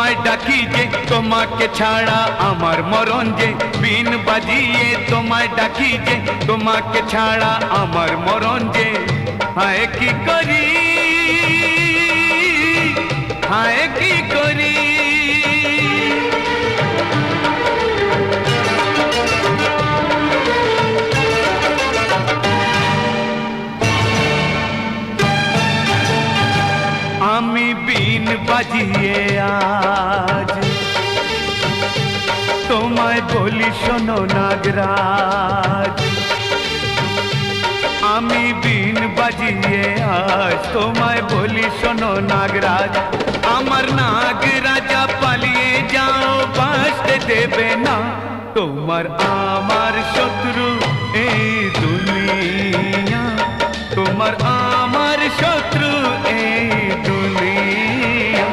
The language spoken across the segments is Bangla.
তোমায় ডাকি যে তোমাকে ছাড়া আমার মরণ যে বিন বাজিয়ে তোমায় ডাকি যে তোমাকে ছাড়া আমার মরণ যে হায় কি করি হায় কি করি আমি বিন বাজিয়ে আজ তোমায় বলি শোনো নাগরাজ আমি বিন বাজিয়ে আজ তোমায় বলি শোনো নাগরাজ আমার নাগরাজা পালিয়ে যাও বাঁচতে দেবে না তোমার আমার শত্রু এই দুনিয়া তোমার আমার শত্রু এই দুনিয়া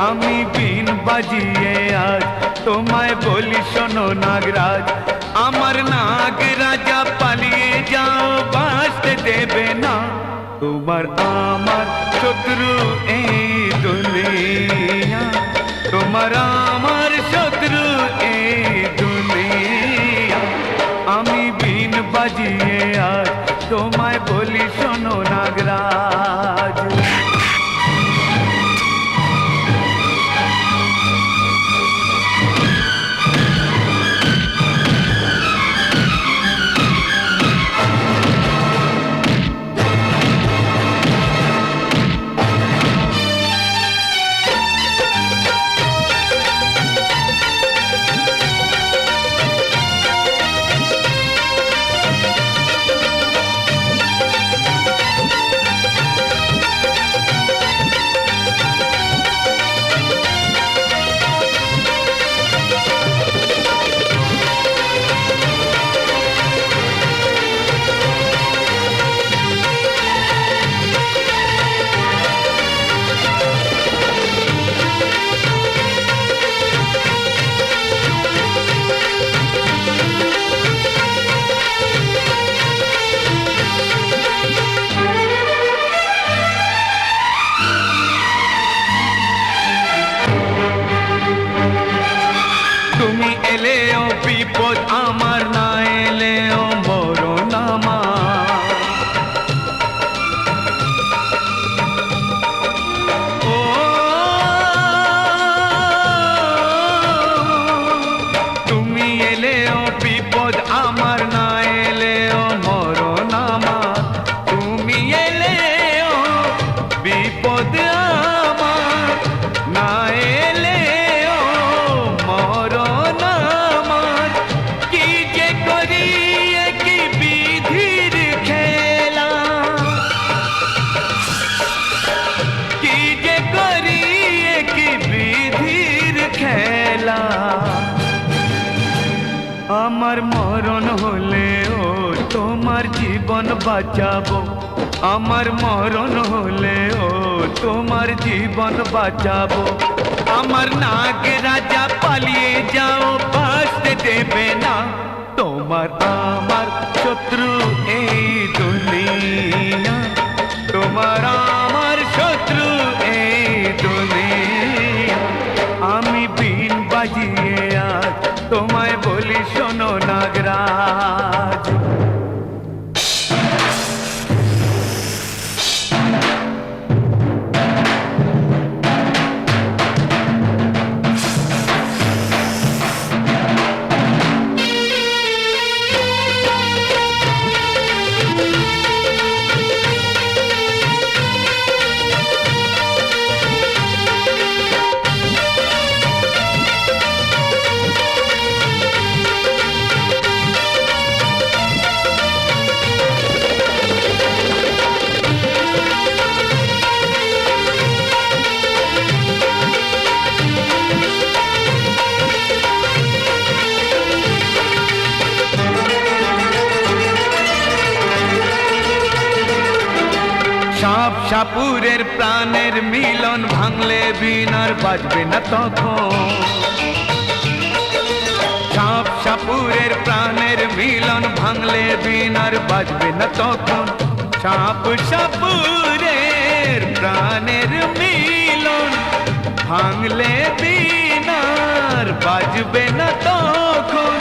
আমি বিন বাজিয়ে আজ তোমায় বলি শোনো নাগরাজ আমার নাগরাজা পালিয়ে যাও বাঁচতে দেবে না তোমার আমার শত্রু এই দুনিয়া তোমার আমার শত্রু এই দুনিয়া আমি বিন বাজিয়ে আজ তোমায় বলি শোনো নাগরাজ তুমি এলেও বিপদ আমার না এলেও মরণ আমার ও তুমি এলেও বিপদ আমার না এলেও মরণ আমার তুমি এলেও বিপদ আমার না এলেও মরণ আমার কি যে করি কি বিধির খেলা কি যে করি কি বিধির খেলা আমার মরণ হলেও তোমার জীবন বাঁচাবো আমার মরণ হলেও তোমার জীবন বাঁচাবো আমার নাগরাজা পালিয়ে যাও বাঁচতে দেবে না তোমার আমার শত্রু এই দুনিয়া তোমার আমার শত্রু এই দুনিয়া আমি বিন বাজিয়ে আজ তোমায় বলি শোনো নাগরাজ সাপ সাপুরের প্রাণের মিলন ভাঙলে বিনার বাজবে না তখন সাপ সাপুরের প্রাণের মিলন ভাঙলে বিনার বাজবে না তখন সাপ সাপুরের প্রাণের মিলন ভাঙলে বিনার বাজবে না তখন